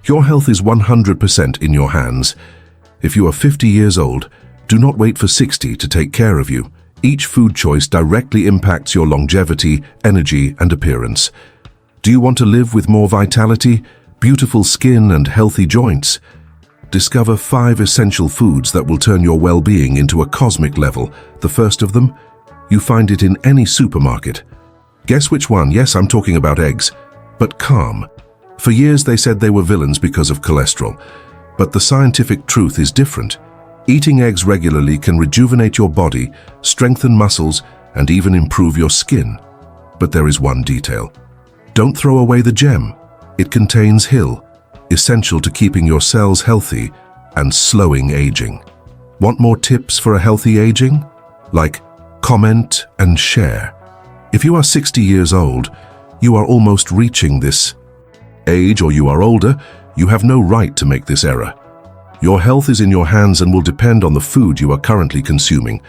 Your health is 100% in your hands. If you are 50 years old, do not wait for 60 to take care of you. Each food choice directly impacts your longevity, energy, and appearance. Do you want to live with more vitality, beautiful skin, and healthy joints? Discover 5 essential foods that will turn your well-being into a cosmic level. The first of them, you find it in any supermarket. Guess which one? Yes, I'm talking about eggs. But calm. For years they said they were villains because of cholesterol. But the scientific truth is different. Eating eggs regularly can rejuvenate your body, strengthen muscles, and even improve your skin. But there is one detail. Don't throw away the gem. It contains HIL, essential to keeping your cells healthy and slowing aging. Want more tips for a healthy aging? Like, comment and share. If you are 60 years old, you are almost reaching this age, or you are older, you have no right to make this error. Your health is in your hands and will depend on the food you are currently consuming.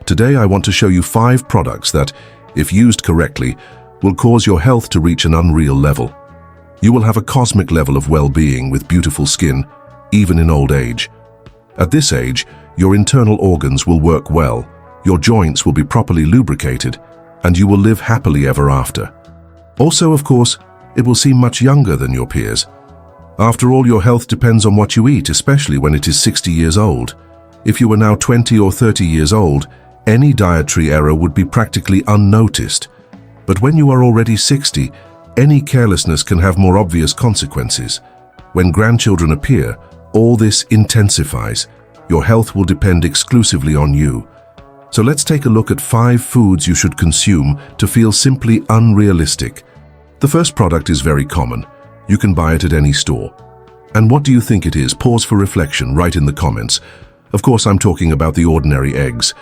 Today I want to show you 5 products that, if used correctly, will cause your health to reach an unreal level. You will have a cosmic level of well-being with beautiful skin, even in old age. At this age, your internal organs will work well, your joints will be properly lubricated, and you will live happily ever after. Also, of course, it will seem much younger than your peers. After all, your health depends on what you eat, especially when it is 60 years old. If you were now 20 or 30 years old, any dietary error would be practically unnoticed. But when you are already 60, any carelessness can have more obvious consequences. When grandchildren appear, all this intensifies. Your health will depend exclusively on you. So let's take a look at 5 foods you should consume to feel simply unrealistic. The first product is very common. You can buy it at any store. And what do you think it is? Pause for reflection, write in the comments. Of course, I'm talking about the ordinary eggs.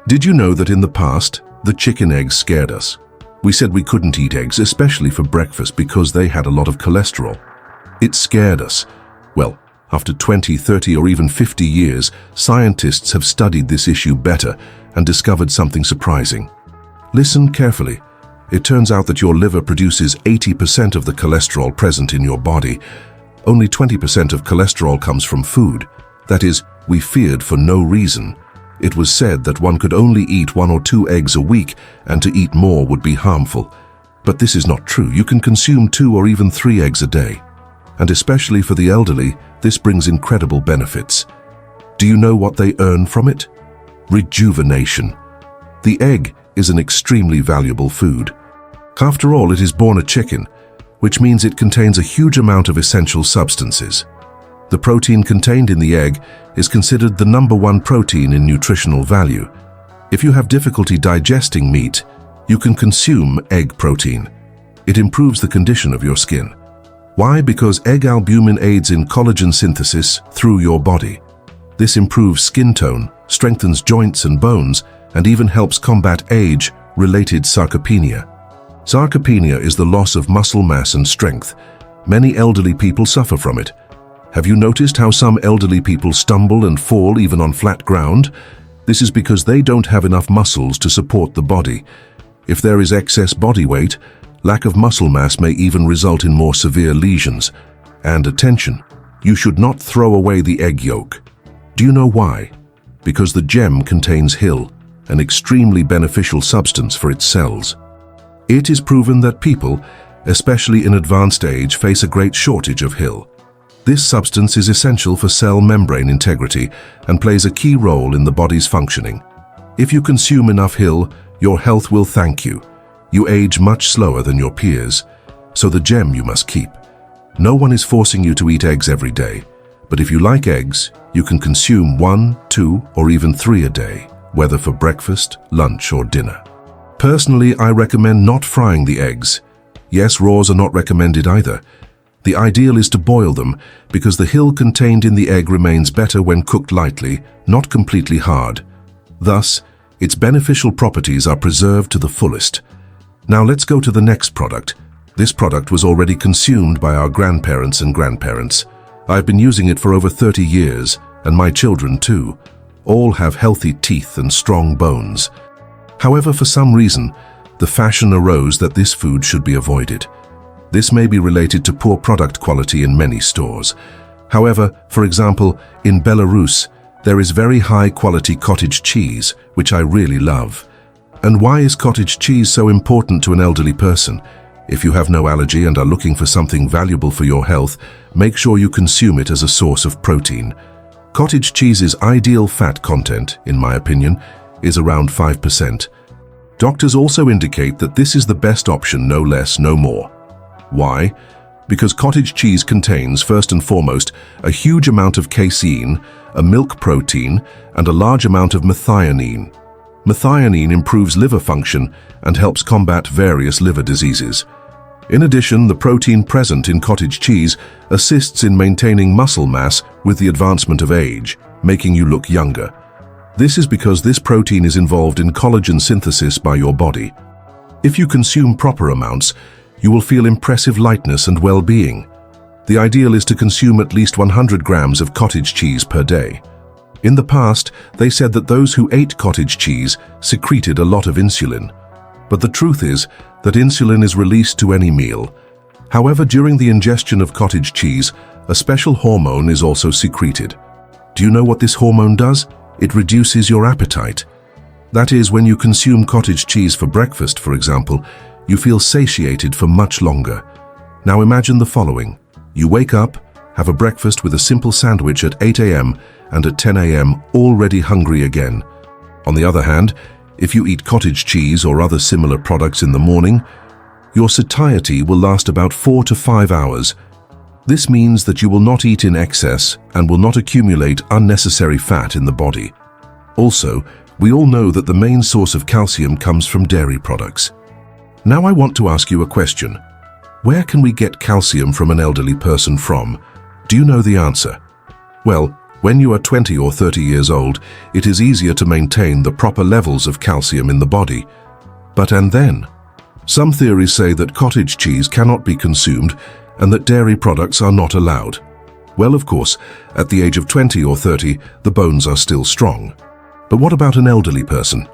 Did you know that in the past, the chicken eggs scared us? We said we couldn't eat eggs, especially for breakfast, because they had a lot of cholesterol. It scared us. Well, after 20, 30, or even 50 years, scientists have studied this issue better and discovered something surprising. Listen carefully. It turns out that your liver produces 80% of the cholesterol present in your body. Only 20% of cholesterol comes from food. That is, we feared for no reason. It was said that one could only eat 1 or 2 eggs a week, and to eat more would be harmful. But this is not true. You can consume 2 or even 3 eggs a day. And especially for the elderly, this brings incredible benefits. Do you know what they earn from it? Rejuvenation. The egg is an extremely valuable food. After all, it is born a chicken, which means it contains a huge amount of essential substances. The protein contained in the egg is considered the #1 protein in nutritional value. If you have difficulty digesting meat, you can consume egg protein. It improves the condition of your skin. Why? Because egg albumin aids in collagen synthesis through your body. This improves skin tone, strengthens joints and bones, and even helps combat age-related sarcopenia. Sarcopenia is the loss of muscle mass and strength. Many elderly people suffer from it. Have you noticed how some elderly people stumble and fall even on flat ground? This is because they don't have enough muscles to support the body. If there is excess body weight, lack of muscle mass may even result in more severe lesions. And attention, you should not throw away the egg yolk. Do you know why? Because the gem contains HIL, an extremely beneficial substance for its cells. It is proven that people, especially in advanced age, face a great shortage of HIL. This substance is essential for cell membrane integrity and plays a key role in the body's functioning. If you consume enough HIL, your health will thank you. You age much slower than your peers, so the gem you must keep. No one is forcing you to eat eggs every day, but if you like eggs, you can consume 1, 2, or even 3 a day, whether for breakfast, lunch, or dinner. Personally, I recommend not frying the eggs. Yes, raws are not recommended either. The ideal is to boil them because the HIL contained in the egg remains better when cooked lightly, not completely hard. Thus, its beneficial properties are preserved to the fullest. Now let's go to the next product. This product was already consumed by our grandparents and grandparents. I've been using it for over 30 years, and my children too. All have healthy teeth and strong bones. However, for some reason, the fashion arose that this food should be avoided. This may be related to poor product quality in many stores. However, for example, in Belarus, there is very high-quality cottage cheese, which I really love. And why is cottage cheese so important to an elderly person? If you have no allergy and are looking for something valuable for your health, make sure you consume it as a source of protein. Cottage cheese's ideal fat content, in my opinion, is around 5%. Doctors also indicate that this is the best option, no less, no more. Why? Because cottage cheese contains, first and foremost, a huge amount of casein, a milk protein, and a large amount of methionine. Methionine improves liver function and helps combat various liver diseases. In addition, the protein present in cottage cheese assists in maintaining muscle mass with the advancement of age, making you look younger. This is because this protein is involved in collagen synthesis by your body. If you consume proper amounts, you will feel impressive lightness and well-being. The ideal is to consume at least 100 grams of cottage cheese per day. In the past, they said that those who ate cottage cheese secreted a lot of insulin. But the truth is that insulin is released to any meal. However, during the ingestion of cottage cheese, a special hormone is also secreted. Do you know what this hormone does? It reduces your appetite. That is, when you consume cottage cheese for breakfast, for example, you feel satiated for much longer. Now imagine the following. You wake up, have a breakfast with a simple sandwich at 8 a.m. and at 10 a.m. already hungry again. On the other hand, if you eat cottage cheese or other similar products in the morning, your satiety will last about 4 to 5 hours. This means that you will not eat in excess and will not accumulate unnecessary fat in the body. Also, we all know that the main source of calcium comes from dairy products. Now I want to ask you a question. Where can we get calcium from an elderly person from? Do you know the answer? Well, when you are 20 or 30 years old, it is easier to maintain the proper levels of calcium in the body. But and then? Some theories say that cottage cheese cannot be consumed and that dairy products are not allowed. Well, of course, at the age of 20 or 30, the bones are still strong. But what about an elderly person?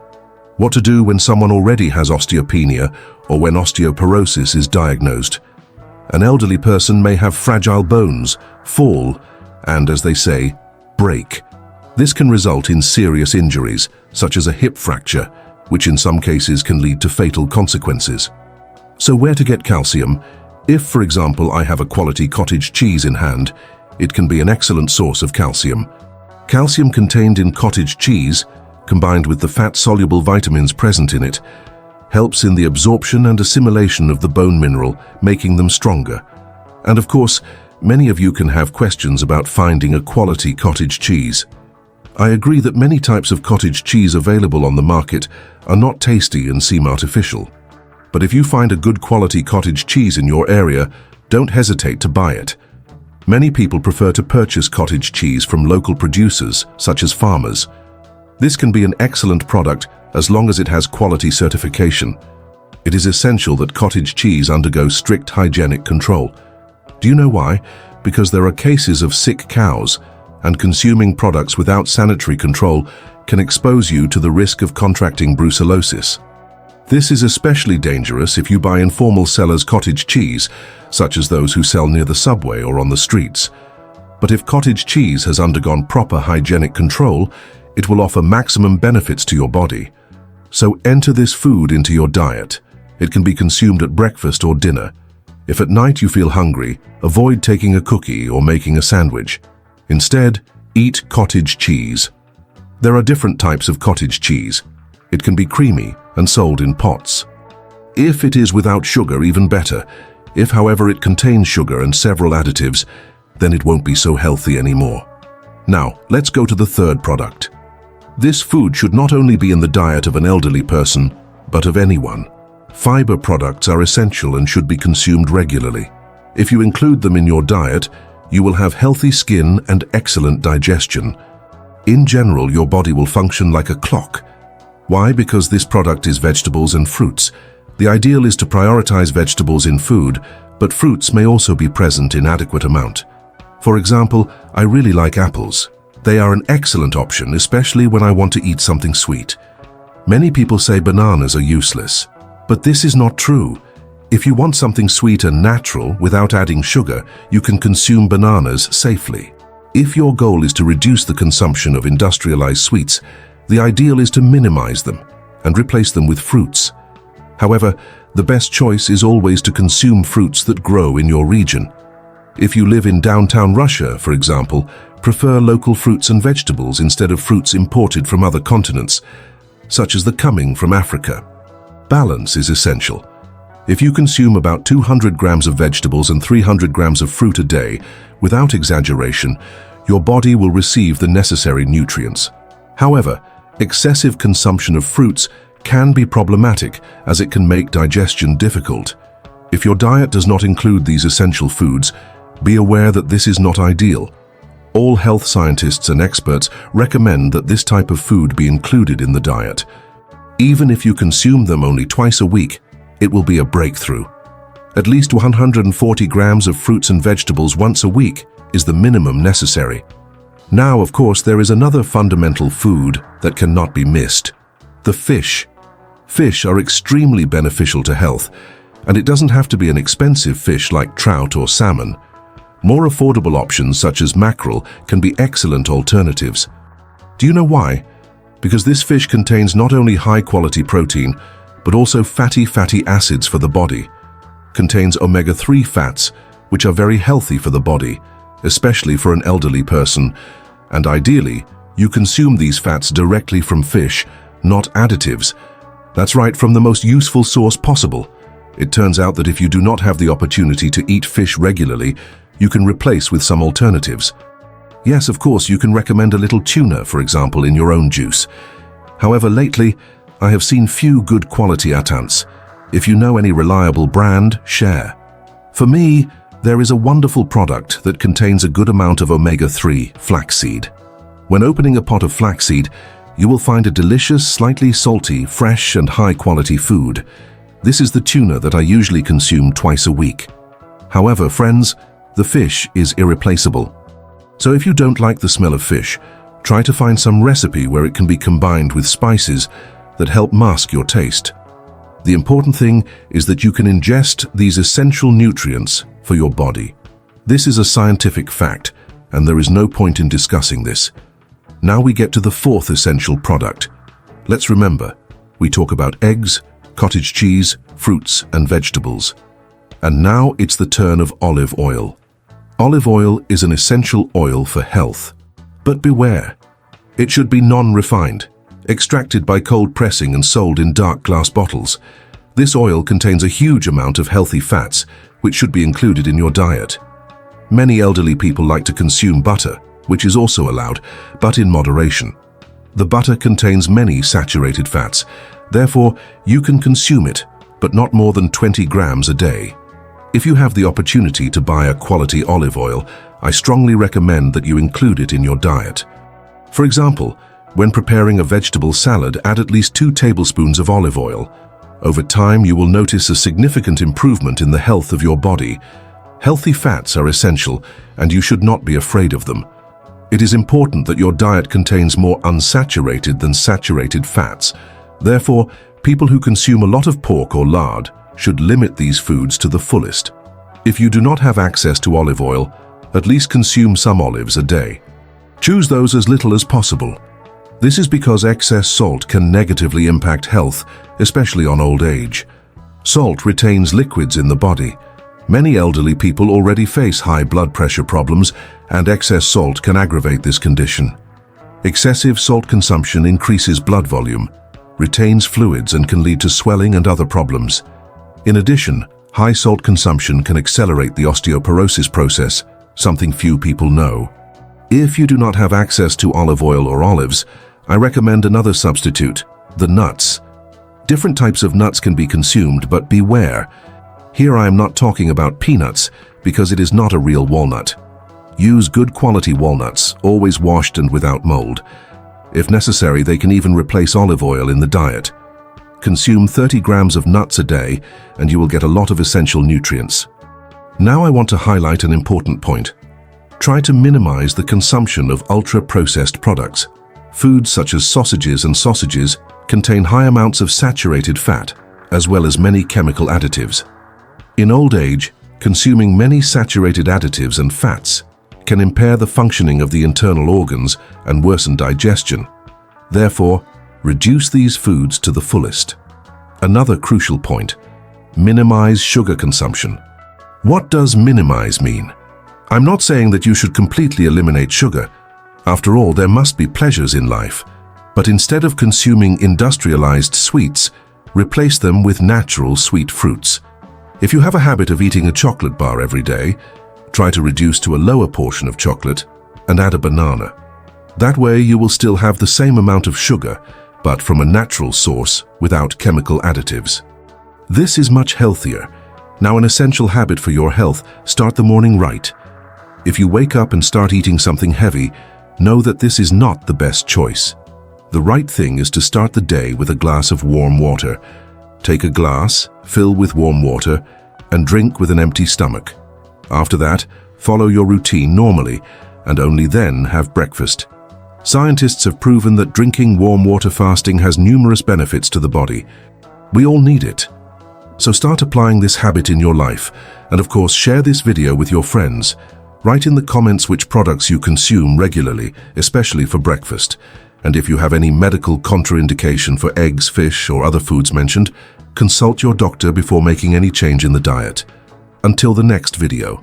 What to do when someone already has osteopenia or when osteoporosis is diagnosed? An elderly person may have fragile bones, fall, and, as they say, break. This can result in serious injuries, such as a hip fracture, which in some cases can lead to fatal consequences. So where to get calcium? If, for example, I have a quality cottage cheese in hand, it can be an excellent source of calcium. Calcium contained in cottage cheese, combined with the fat-soluble vitamins present in it, helps in the absorption and assimilation of the bone mineral, making them stronger. And of course, many of you can have questions about finding a quality cottage cheese. I agree that many types of cottage cheese available on the market are not tasty and seem artificial. But if you find a good quality cottage cheese in your area, don't hesitate to buy it. Many people prefer to purchase cottage cheese from local producers, such as farmers. This can be an excellent product as long as it has quality certification. It is essential that cottage cheese undergo strict hygienic control. Do you know why? Because there are cases of sick cows, and consuming products without sanitary control can expose you to the risk of contracting brucellosis. This is especially dangerous if you buy informal sellers' cottage cheese, such as those who sell near the subway or on the streets. But if cottage cheese has undergone proper hygienic control, it will offer maximum benefits to your body. So enter this food into your diet. It can be consumed at breakfast or dinner. If at night you feel hungry, avoid taking a cookie or making a sandwich. Instead, eat cottage cheese. There are different types of cottage cheese. It can be creamy and sold in pots. If it is without sugar, even better. If, however, it contains sugar and several additives, then it won't be so healthy anymore. Now, let's go to the third product. This food should not only be in the diet of an elderly person, but of anyone. Fiber products are essential and should be consumed regularly. If you include them in your diet, you will have healthy skin and excellent digestion. In general, your body will function like a clock. Why? Because this product is vegetables and fruits. The ideal is to prioritize vegetables in food, but fruits may also be present in adequate amount. For example, I really like apples. They are an excellent option, especially when I want to eat something sweet. Many people say bananas are useless, but this is not true. If you want something sweet and natural without adding sugar, you can consume bananas safely. If your goal is to reduce the consumption of industrialized sweets, the ideal is to minimize them and replace them with fruits. However, the best choice is always to consume fruits that grow in your region. If you live in downtown Russia, for example, prefer local fruits and vegetables instead of fruits imported from other continents, such as the coming from Africa. Balance is essential. If you consume about 200 grams of vegetables and 300 grams of fruit a day, without exaggeration, your body will receive the necessary nutrients. However, excessive consumption of fruits can be problematic as it can make digestion difficult. If your diet does not include these essential foods, be aware that this is not ideal. All health scientists and experts recommend that this type of food be included in the diet. Even if you consume them only twice a week, it will be a breakthrough. At least 140 grams of fruits and vegetables once a week is the minimum necessary. Now, of course, there is another fundamental food that cannot be missed: the fish. Fish are extremely beneficial to health, and it doesn't have to be an expensive fish like trout or salmon. More affordable options such as mackerel can be excellent alternatives. Do you know why? Because this fish contains not only high-quality protein, but also fatty acids for the body. Contains omega-3 fats, which are very healthy for the body, especially for an elderly person. And ideally, you consume these fats directly from fish, not additives. That's right, from the most useful source possible. It turns out that if you do not have the opportunity to eat fish regularly, you can replace with some alternatives. Yes, of course, you can recommend a little tuna, for example, in your own juice. However, lately, I have seen few good quality attants. If you know any reliable brand, share. For me, there is a wonderful product that contains a good amount of omega-3, flaxseed. When opening a pot of flaxseed, you will find a delicious, slightly salty, fresh and high-quality food. This is the tuna that I usually consume twice a week. However, friends, the fish is irreplaceable. So if you don't like the smell of fish, try to find some recipe where it can be combined with spices that help mask your taste. The important thing is that you can ingest these essential nutrients for your body. This is a scientific fact, and there is no point in discussing this. Now we get to the fourth essential product. Let's remember, we talk about eggs, cottage cheese, fruits and vegetables. And now it's the turn of olive oil. Olive oil is an essential oil for health. But beware, it should be non-refined, extracted by cold pressing and sold in dark glass bottles. This oil contains a huge amount of healthy fats, which should be included in your diet. Many elderly people like to consume butter, which is also allowed, but in moderation. The butter contains many saturated fats, therefore you can consume it, but not more than 20 grams a day. If you have the opportunity to buy a quality olive oil, I strongly recommend that you include it in your diet. For example, when preparing a vegetable salad, add at least 2 tablespoons of olive oil. Over time, you will notice a significant improvement in the health of your body. Healthy fats are essential, and you should not be afraid of them. It is important that your diet contains more unsaturated than saturated fats. Therefore, people who consume a lot of pork or lard should limit these foods to the fullest. If you do not have access to olive oil, at least consume some olives a day. Choose those as little as possible. This is because excess salt can negatively impact health, especially on old age. Salt retains liquids in the body. Many elderly people already face high blood pressure problems, and excess salt can aggravate this condition. Excessive salt consumption increases blood volume, retains fluids, and can lead to swelling and other problems. In addition, high salt consumption can accelerate the osteoporosis process, something few people know. If you do not have access to olive oil or olives, I recommend another substitute, the nuts. Different types of nuts can be consumed, but beware. Here I am not talking about peanuts, because it is not a real walnut. Use good quality walnuts, always washed and without mold. If necessary, they can even replace olive oil in the diet. Consume 30 grams of nuts a day, and you will get a lot of essential nutrients. Now I want to highlight an important point. Try to minimize the consumption of ultra-processed products. Foods such as sausages and sausages contain high amounts of saturated fat, as well as many chemical additives. In old age, consuming many saturated additives and fats can impair the functioning of the internal organs and worsen digestion. Therefore, reduce these foods to the fullest. Another crucial point: minimize sugar consumption. What does minimize mean? I'm not saying that you should completely eliminate sugar. After all, there must be pleasures in life. But instead of consuming industrialized sweets, replace them with natural sweet fruits. If you have a habit of eating a chocolate bar every day, try to reduce to a lower portion of chocolate and add a banana. That way you will still have the same amount of sugar, but from a natural source without chemical additives. This is much healthier. Now, an essential habit for your health: start the morning right. If you wake up and start eating something heavy, know that this is not the best choice. The right thing is to start the day with a glass of warm water. Take a glass, fill with warm water, and drink with an empty stomach. After that, follow your routine normally, and only then have breakfast. Scientists have proven that drinking warm water fasting has numerous benefits to the body. We all need it. So start applying this habit in your life, and of course share this video with your friends. Write in the comments which products you consume regularly, especially for breakfast. And if you have any medical contraindication for eggs, fish, or other foods mentioned, consult your doctor before making any change in the diet. Until the next video.